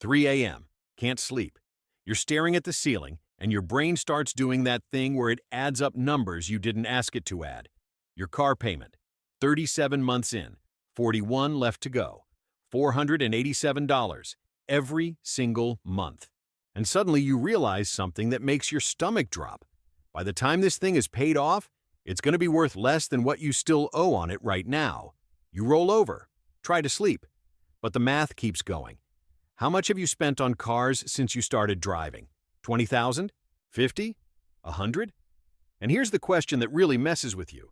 3 a.m. Can't sleep. You're staring at the ceiling, and your brain starts doing that thing where it adds up numbers you didn't ask it to add. Your car payment, 37 months in, 41 left to go, $487 every single month. And suddenly you realize something that makes your stomach drop. By the time this thing is paid off, it's going to be worth less than what you still owe on it right now. You roll over, try to sleep, but the math keeps going. How much have you spent on cars since you started driving? 20,000? 50? 100? And here's the question that really messes with you.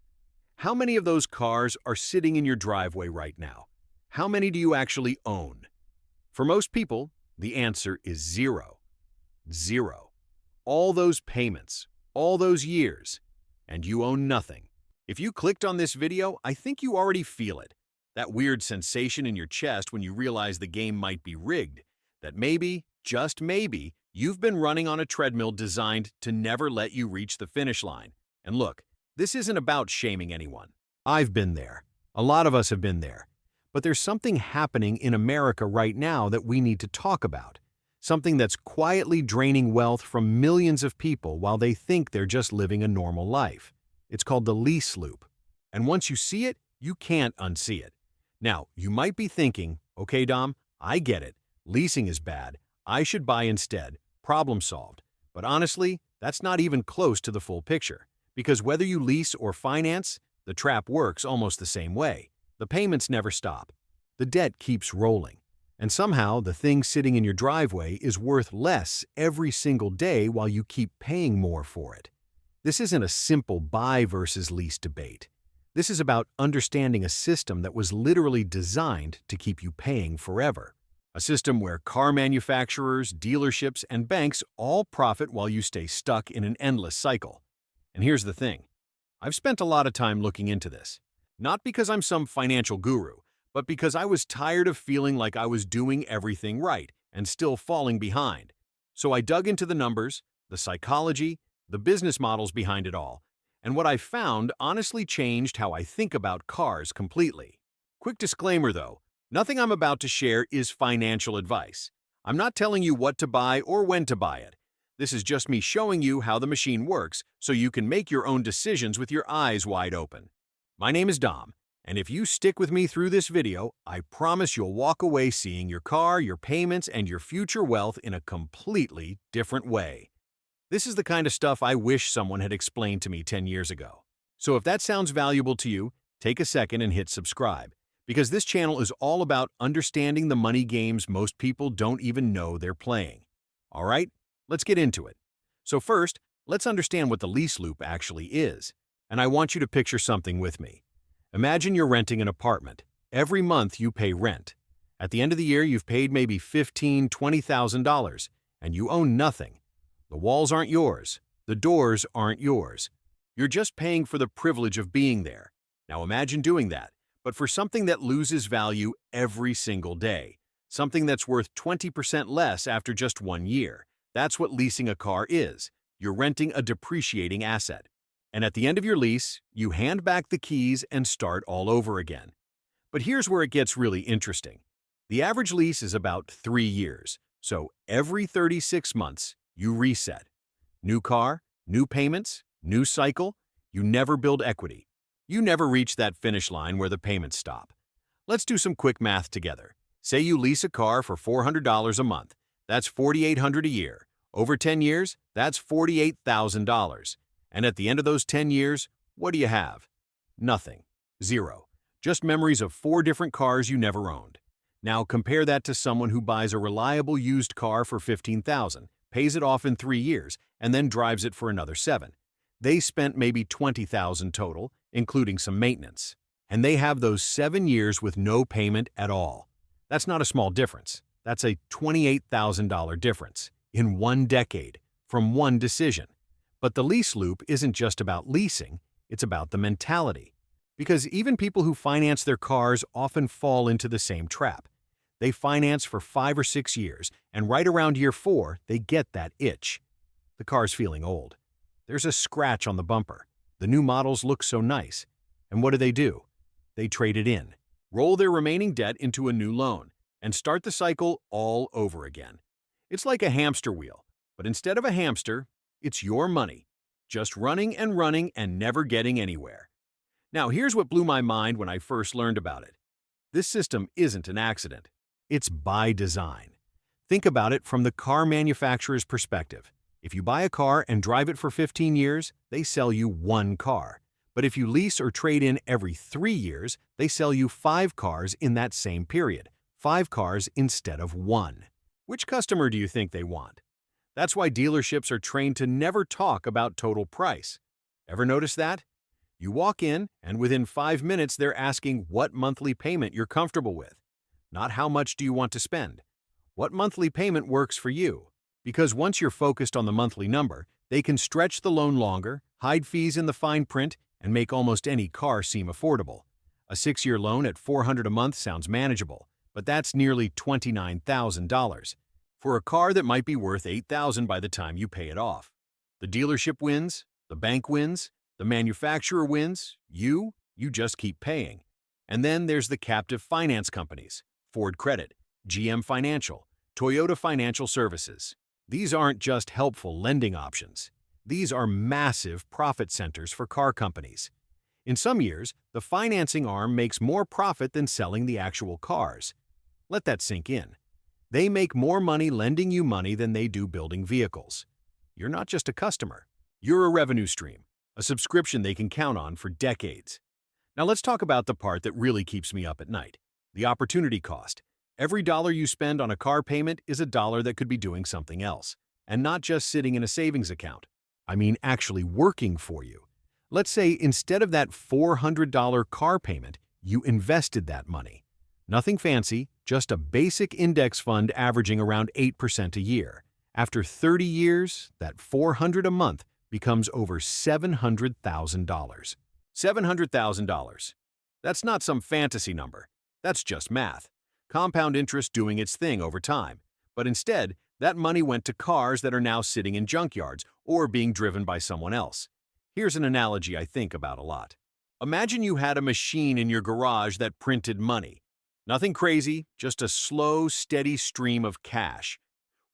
How many of those cars are sitting in your driveway right now? How many do you actually own? For most people, the answer is zero. Zero. All those payments, all those years, and you own nothing. If you clicked on this video, I think you already feel it. That weird sensation in your chest when you realize the game might be rigged. That maybe, just maybe, you've been running on a treadmill designed to never let you reach the finish line. And look, this isn't about shaming anyone. I've been there. A lot of us have been there. But there's something happening in America right now that we need to talk about. Something that's quietly draining wealth from millions of people while they think they're just living a normal life. It's called the lease loop. And once you see it, you can't unsee it. Now, you might be thinking, okay, Dom, I get it. Leasing is bad. I should buy instead. Problem solved. But honestly, that's not even close to the full picture. Because whether you lease or finance, the trap works almost the same way. The payments never stop. The debt keeps rolling. And somehow, the thing sitting in your driveway is worth less every single day while you keep paying more for it. This isn't a simple buy versus lease debate. This is about understanding a system that was literally designed to keep you paying forever. A system where car manufacturers, dealerships, and banks all profit while you stay stuck in an endless cycle. And here's the thing. I've spent a lot of time looking into this. Not because I'm some financial guru, but because I was tired of feeling like I was doing everything right and still falling behind. So I dug into the numbers, the psychology, the business models behind it all, and what I found honestly changed how I think about cars completely. Quick disclaimer though, nothing I'm about to share is financial advice. I'm not telling you what to buy or when to buy it. This is just me showing you how the machine works so you can make your own decisions with your eyes wide open. My name is Dom, and if you stick with me through this video, I promise you'll walk away seeing your car, your payments, and your future wealth in a completely different way. This is the kind of stuff I wish someone had explained to me 10 years ago. So if that sounds valuable to you, take a second and hit subscribe, because this channel is all about understanding the money games most people don't even know they're playing. All right, let's get into it. So first, let's understand what the lease loop actually is. And I want you to picture something with me. Imagine you're renting an apartment. Every month you pay rent. At the end of the year, you've paid maybe $15,000, $20,000, and you own nothing. The walls aren't yours. The doors aren't yours. You're just paying for the privilege of being there. Now imagine doing that, but for something that loses value every single day. Something that's worth 20% less after just 1 year. That's what leasing a car is. You're renting a depreciating asset. And at the end of your lease, you hand back the keys and start all over again. But here's where it gets really interesting. The average lease is about 3 years, so every 36 months, you reset. New car, new payments, new cycle. You never build equity. You never reach that finish line where the payments stop. Let's do some quick math together. Say you lease a car for $400 a month. That's $4,800 a year. Over 10 years, that's $48,000. And at the end of those 10 years, what do you have? Nothing. Zero. Just memories of 4 different cars you never owned. Now compare that to someone who buys a reliable used car for $15,000, pays it off in 3 years, and then drives it for another 7. They spent maybe $20,000 total, including some maintenance. And they have those 7 years with no payment at all. That's not a small difference. That's a $28,000 difference in 1 decade from one decision. But the lease loop isn't just about leasing, it's about the mentality. Because even people who finance their cars often fall into the same trap. They finance for 5 or 6 years, and right around year 4, they get that itch. The car's feeling old. There's a scratch on the bumper. The new models look so nice. And what do? They trade it in, roll their remaining debt into a new loan, and start the cycle all over again. It's like a hamster wheel, but instead of a hamster, it's your money, just running and never getting anywhere. Now, here's what blew my mind when I first learned about it. This system isn't an accident. It's by design. Think about it from the car manufacturer's perspective. If you buy a car and drive it for 15 years, they sell you one car. But if you lease or trade in every 3 years, they sell you 5 cars in that same period. 5 cars instead of one. Which customer do you think they want? That's why dealerships are trained to never talk about total price. Ever notice that? You walk in, and within 5 minutes they're asking what monthly payment you're comfortable with. Not how much do you want to spend. What monthly payment works for you? Because once you're focused on the monthly number, they can stretch the loan longer, hide fees in the fine print, and make almost any car seem affordable. A 6-year loan at $400 a month sounds manageable, but that's nearly $29,000 for a car that might be worth $8,000 by the time you pay it off. The dealership wins, the bank wins, the manufacturer wins, you just keep paying. And then there's the captive finance companies, Ford Credit, GM Financial, Toyota Financial Services. These aren't just helpful lending options. These are massive profit centers for car companies. In some years, the financing arm makes more profit than selling the actual cars. Let that sink in. They make more money lending you money than they do building vehicles. You're not just a customer. You're a revenue stream, a subscription they can count on for decades. Now let's talk about the part that really keeps me up at night, the opportunity cost. Every dollar you spend on a car payment is a dollar that could be doing something else, and not just sitting in a savings account. I mean actually working for you. Let's say instead of that $400 car payment, you invested that money. Nothing fancy, just a basic index fund averaging around 8% a year. After 30 years, that $400 a month becomes over $700,000. $700,000. That's not some fantasy number. That's just math. Compound interest doing its thing over time. But instead, that money went to cars that are now sitting in junkyards or being driven by someone else. Here's an analogy I think about a lot. Imagine you had a machine in your garage that printed money. Nothing crazy, just a slow, steady stream of cash.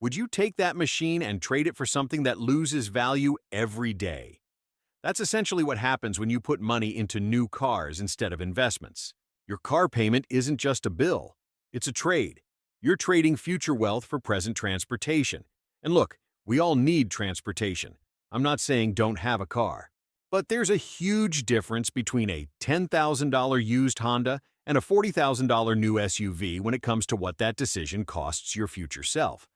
Would you take that machine and trade it for something that loses value every day? That's essentially what happens when you put money into new cars instead of investments. Your car payment isn't just a bill, it's a trade. You're trading future wealth for present transportation. And look, we all need transportation. I'm not saying don't have a car. But there's a huge difference between a $10,000 used Honda and a $40,000 new SUV when it comes to what that decision costs your future self.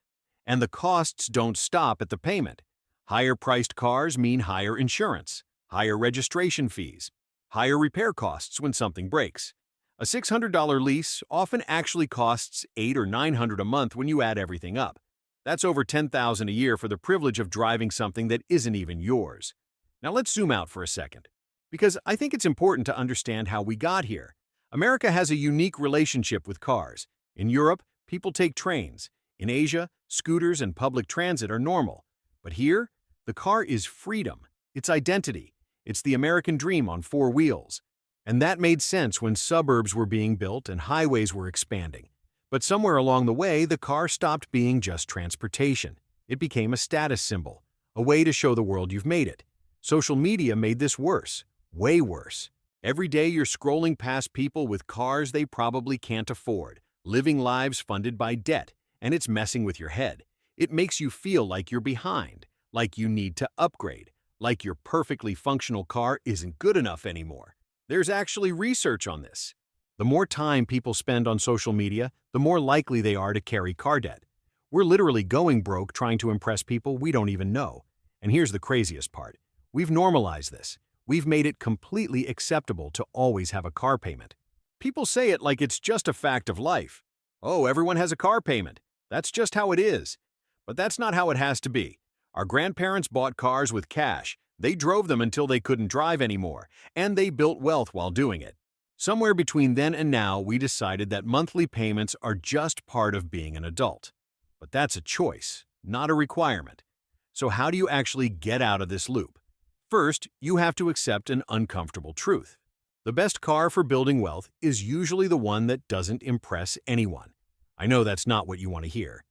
And the costs don't stop at the payment. Higher-priced cars mean higher insurance, higher registration fees, higher repair costs when something breaks. A $600 lease often actually costs $800 or $900 a month when you add everything up. That's over $10,000 a year for the privilege of driving something that isn't even yours. Now let's zoom out for a second, because I think it's important to understand how we got here. America has a unique relationship with cars. In Europe, people take trains. In Asia, scooters and public transit are normal. But here, the car is freedom. It's identity. It's the American dream on 4 wheels. And that made sense when suburbs were being built and highways were expanding. But somewhere along the way, the car stopped being just transportation. It became a status symbol, a way to show the world you've made it. Social media made this worse, way worse. Every day you're scrolling past people with cars they probably can't afford, living lives funded by debt, and it's messing with your head. It makes you feel like you're behind, like you need to upgrade, like your perfectly functional car isn't good enough anymore. There's actually research on this. The more time people spend on social media, the more likely they are to carry car debt. We're literally going broke trying to impress people we don't even know. And here's the craziest part. We've normalized this. We've made it completely acceptable to always have a car payment. People say it like it's just a fact of life. Oh, everyone has a car payment. That's just how it is. But that's not how it has to be. Our grandparents bought cars with cash. They drove them until they couldn't drive anymore, and they built wealth while doing it. Somewhere between then and now, we decided that monthly payments are just part of being an adult. But that's a choice, not a requirement. So how do you actually get out of this loop? First, you have to accept an uncomfortable truth. The best car for building wealth is usually the one that doesn't impress anyone. I know that's not what you want to hear,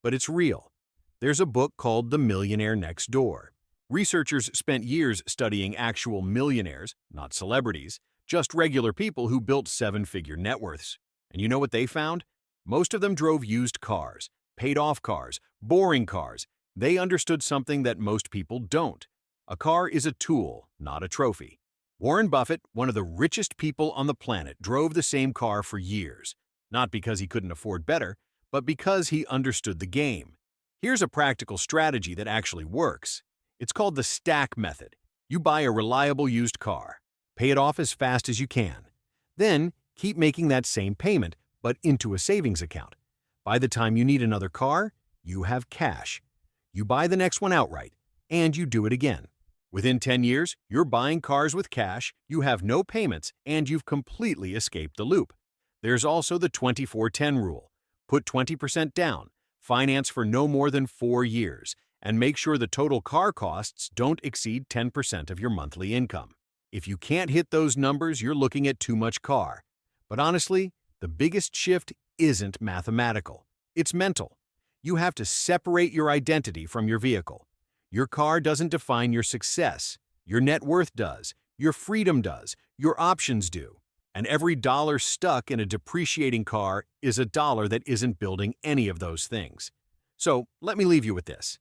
but it's real. There's a book called The Millionaire Next Door. Researchers spent years studying actual millionaires, not celebrities, just regular people who built seven-figure net worths. And you know what they found? Most of them drove used cars, paid-off cars, boring cars. They understood something that most people don't. A car is a tool, not a trophy. Warren Buffett, one of the richest people on the planet, drove the same car for years, not because he couldn't afford better, but because he understood the game. Here's a practical strategy that actually works. It's called the stack method. You buy a reliable used car, pay it off as fast as you can. Then, keep making that same payment, but into a savings account. By the time you need another car, you have cash. You buy the next one outright, and you do it again. Within 10 years, you're buying cars with cash, you have no payments, and you've completely escaped the loop. There's also the 24-10 rule. Put 20% down, finance for no more than 4 years, and make sure the total car costs don't exceed 10% of your monthly income. If you can't hit those numbers, you're looking at too much car. But honestly, the biggest shift isn't mathematical. It's mental. You have to separate your identity from your vehicle. Your car doesn't define your success. Your net worth does. Your freedom does. Your options do. And every dollar stuck in a depreciating car is a dollar that isn't building any of those things. So let me leave you with this.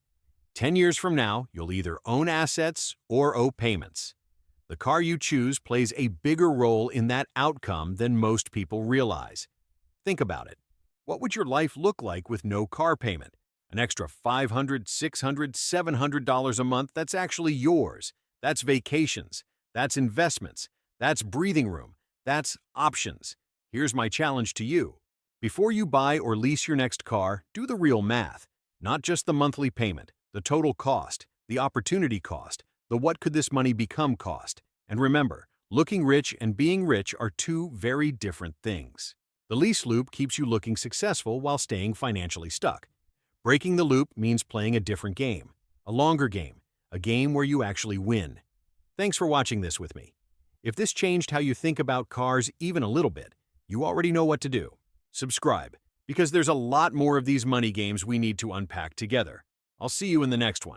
10 years from now, you'll either own assets or owe payments. The car you choose plays a bigger role in that outcome than most people realize. Think about it. What would your life look like with no car payment? An extra $500, $600, $700 a month that's actually yours. That's vacations. That's investments. That's breathing room. That's options. Here's my challenge to you. Before you buy or lease your next car, do the real math. Not just the monthly payment, the total cost, the opportunity cost, the what could this money become cost. And remember, looking rich and being rich are two very different things. The lease loop keeps you looking successful while staying financially stuck. Breaking the loop means playing a different game, a longer game, a game where you actually win. Thanks for watching this with me. If this changed how you think about cars even a little bit, you already know what to do. Subscribe, because there's a lot more of these money games we need to unpack together. I'll see you in the next one.